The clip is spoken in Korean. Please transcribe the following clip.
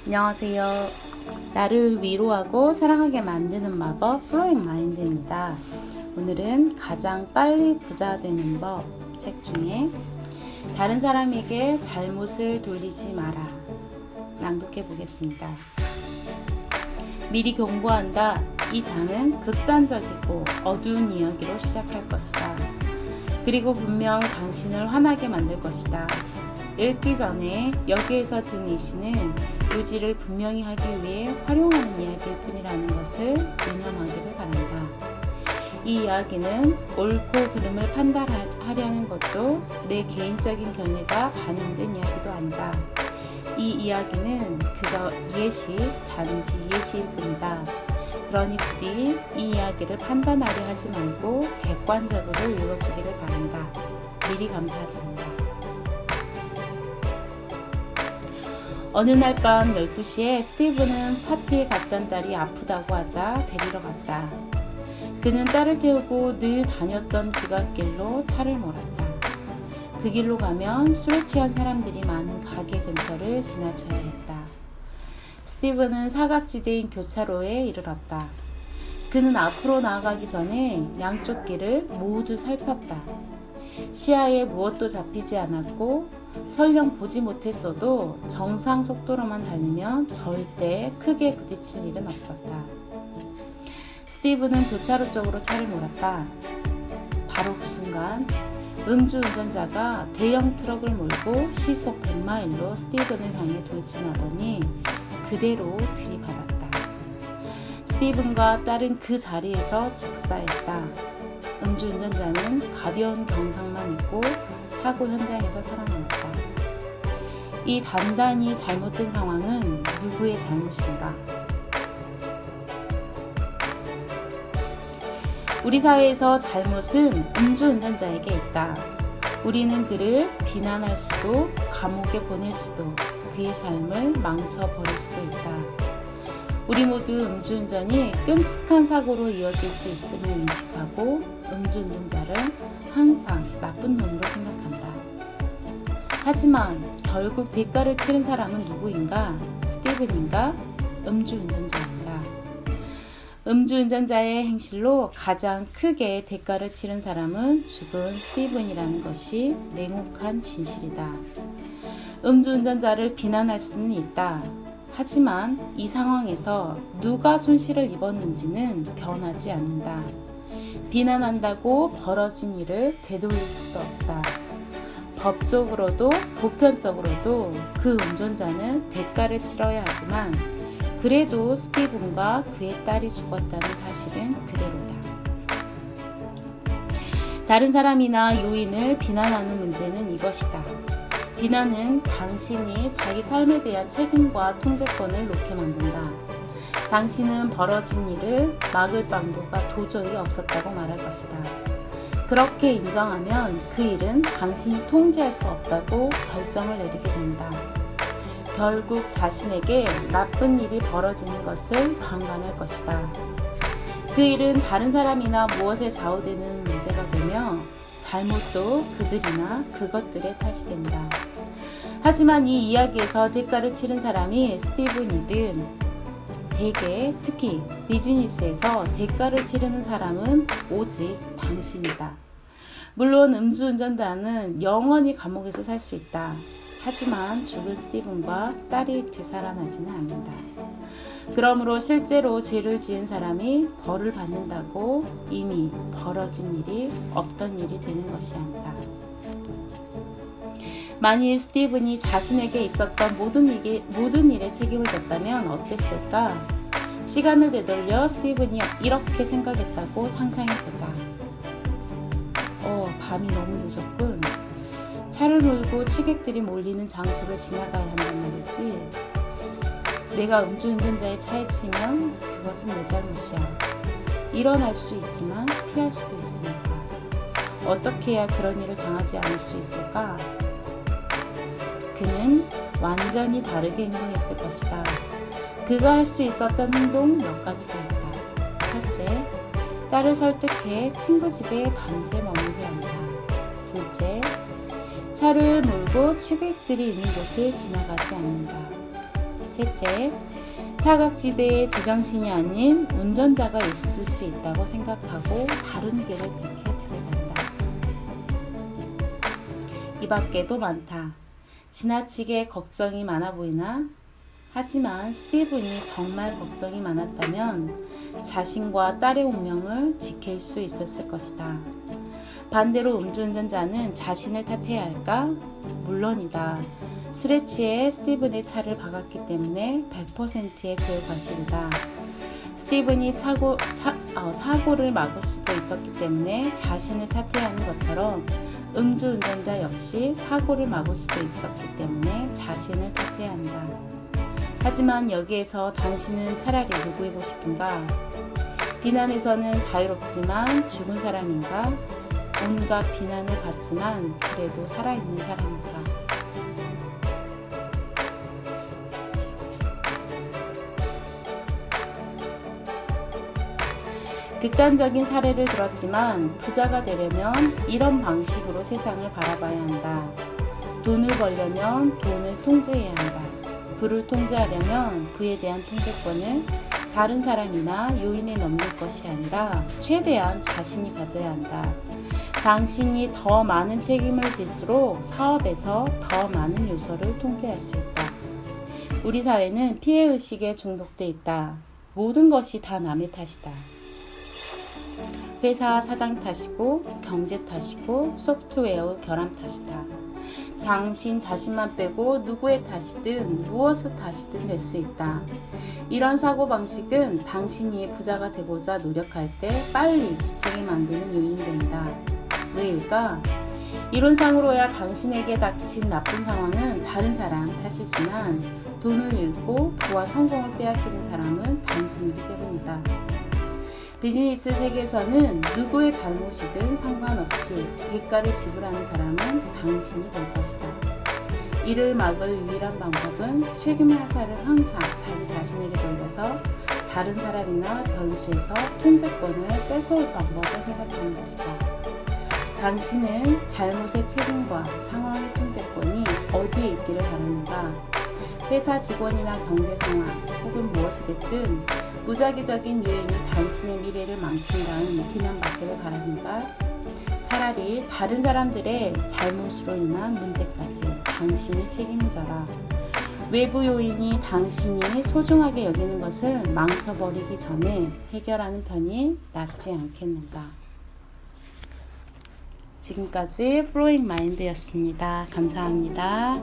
안녕하세요. 나를 위로하고 사랑하게 만드는 마법 플로잉 마인드입니다. 오늘은 가장 빨리 부자 되는 법 책 중에 다른 사람에게 잘못을 돌리지 마라 낭독해 보겠습니다. 미리 경고한다. 이 장은 극단적이고 어두운 이야기로 시작할 것이다. 그리고 분명 당신을 화나게 만들 것이다. 읽기 전에 여기에서 든 이 시는 요지를 분명히 하기 위해 활용하는 이야기일 뿐이라는 것을 유념하기를 바란다. 이 이야기는 옳고 그름을 판단하려는 것도 내 개인적인 견해가 반영된 이야기도 아니다. 이 이야기는 그저 예시, 단지 예시일 뿐이다. 그러니 부디 이 이야기를 판단하려 하지 말고 객관적으로 읽어주기를 바란다. 미리 감사드린다. 어느 날 밤 12시에 스티브는 파티에 갔던 딸이 아프다고 하자 데리러 갔다. 그는 딸을 태우고 늘 다녔던 기갓길로 차를 몰았다. 그 길로 가면 술에 취한 사람들이 많은 가게 근처를 지나쳐야 했다. 스티브는 사각지대인 교차로에 이르렀다. 그는 앞으로 나아가기 전에 양쪽 길을 모두 살폈다. 시야에 무엇도 잡히지 않았고 설령 보지 못했어도 정상 속도로만 달리면 절대 크게 부딪힐 일은 없었다. 스티브는 교차로 쪽으로 차를 몰았다. 바로 그 순간 음주운전자가 대형 트럭을 몰고 시속 100마일로 스티븐을 향해 돌진하더니 그대로 들이받았다. 스티븐과 딸은 그 자리에서 즉사했다. 음주운전자는 가벼운 경상만 입고 사고 현장에서 살아남았다. 이 단단히 잘못된 상황은 누구의 잘못인가? 우리 사회에서 잘못은 음주운전자에게 있다. 우리는 그를 비난할 수도, 감옥에 보낼 수도, 그의 삶을 망쳐버릴 수도 있다. 우리 모두 음주운전이 끔찍한 사고로 이어질 수 있음을 인식하고 음주운전자를 항상 나쁜 놈으로 생각한다. 하지만 결국 대가를 치른 사람은 누구인가? 스티븐인가? 음주운전자인가? 음주운전자의 행실로 가장 크게 대가를 치른 사람은 죽은 스티븐이라는 것이 냉혹한 진실이다. 음주운전자를 비난할 수는 있다. 하지만 이 상황에서 누가 손실을 입었는지는 변하지 않는다. 비난한다고 벌어진 일을 되돌릴 수도 없다. 법적으로도 보편적으로도 그 운전자는 대가를 치러야 하지만 그래도 스티븐과 그의 딸이 죽었다는 사실은 그대로다. 다른 사람이나 요인을 비난하는 문제는 이것이다. 비난은 당신이 자기 삶에 대한 책임과 통제권을 놓게 만든다. 당신은 벌어진 일을 막을 방도가 도저히 없었다고 말할 것이다. 그렇게 인정하면 그 일은 당신이 통제할 수 없다고 결정을 내리게 된다. 결국 자신에게 나쁜 일이 벌어지는 것을 방관할 것이다. 그 일은 다른 사람이나 무엇에 좌우되는 문제가 되며 잘못도 그들이나 그것들의 탓이 된다. 하지만 이 이야기에서 대가를 치른 사람이 스티븐이든 대개 특히 비즈니스에서 대가를 치르는 사람은 오직 당신이다. 물론 음주운전자는 영원히 감옥에서 살 수 있다. 하지만 죽은 스티븐과 딸이 되살아나지는 않는다. 그러므로 실제로 죄를 지은 사람이 벌을 받는다고 이미 벌어진 일이 없던 일이 되는 것이 아니다. 만일 스티븐이 자신에게 있었던 모든 일에 책임을 졌다면 어땠을까? 시간을 되돌려 스티븐이 이렇게 생각했다고 상상해보자. 밤이 너무 늦었군. 차를 몰고 취객들이 몰리는 장소를 지나가야 한단 말이지. 내가 음주운전자의 차에 치면 그것은 내 잘못이야. 일어날 수 있지만 피할 수도 있으니까. 어떻게 해야 그런 일을 당하지 않을 수 있을까? 그는 완전히 다르게 행동했을 것이다. 그가 할 수 있었던 행동 몇 가지가 있다. 첫째, 딸을 설득해 친구 집에 밤새 머물게 한다. 둘째, 차를 몰고 취객들이 있는 곳을 지나가지 않는다. 셋째, 사각지대의 제정신이 아닌 운전자가 있을 수 있다고 생각하고 다른 길을 택해 집에 간다. 이 밖에도 많다. 지나치게 걱정이 많아 보이나? 하지만 스티븐이 정말 걱정이 많았다면 자신과 딸의 운명을 지킬 수 있었을 것이다. 반대로 음주운전자는 자신을 탓해야 할까? 물론이다. 술에 취해 스티븐의 차를 박았기 때문에 100%의 그 과실이다. 스티븐이 사고를 막을 수도 있었기 때문에 자신을 탓해야 하는 것처럼 음주운전자 역시 사고를 막을 수도 있었기 때문에 자신을 탓해야 한다. 하지만 여기에서 당신은 차라리 누구이고 싶은가? 비난에서는 자유롭지만 죽은 사람인가? 온갖 비난을 받지만 그래도 살아있는 사람인가? 극단적인 사례를 들었지만 부자가 되려면 이런 방식으로 세상을 바라봐야 한다. 돈을 벌려면 돈을 통제해야 한다. 부를 통제하려면 부에 대한 통제권을 다른 사람이나 요인에 넘길 것이 아니라 최대한 자신이 가져야 한다. 당신이 더 많은 책임을 질수록 사업에서 더 많은 요소를 통제할 수 있다. 우리 사회는 피해의식에 중독돼 있다. 모든 것이 다 남의 탓이다. 회사 사장 탓이고 경제 탓이고 소프트웨어 결함 탓이다. 당신 자신만 빼고 누구의 탓이든 무엇의 탓이든 될 수 있다. 이런 사고방식은 당신이 부자가 되고자 노력할 때 빨리 지치게 만드는 요인이 된다. 왜일까? 이론상으로야 당신에게 닥친 나쁜 상황은 다른 사람 탓이지만 돈을 잃고 부와 성공을 빼앗기는 사람은 당신이기 때문이다. 비즈니스 세계에서는 누구의 잘못이든 상관없이 대가를 지불하는 사람은 당신이 될 것이다. 이를 막을 유일한 방법은 책임 화살을 항상 자기 자신에게 돌려서 다른 사람이나 변수에서 통제권을 뺏어올 방법을 생각하는 것이다. 당신은 잘못의 책임과 상황의 통제권이 어디에 있기를 바라는가? 회사 직원이나 경제 상황 혹은 무엇이 됐든 무작위적인 요인이 당신의 미래를 망친다는 비난받기를 바라는가? 차라리 다른 사람들의 잘못으로 인한 문제까지 당신이 책임을 져라. 외부 요인이 당신이 소중하게 여기는 것을 망쳐버리기 전에 해결하는 편이 낫지 않겠는가? 지금까지 플로잉 마인드였습니다. 감사합니다.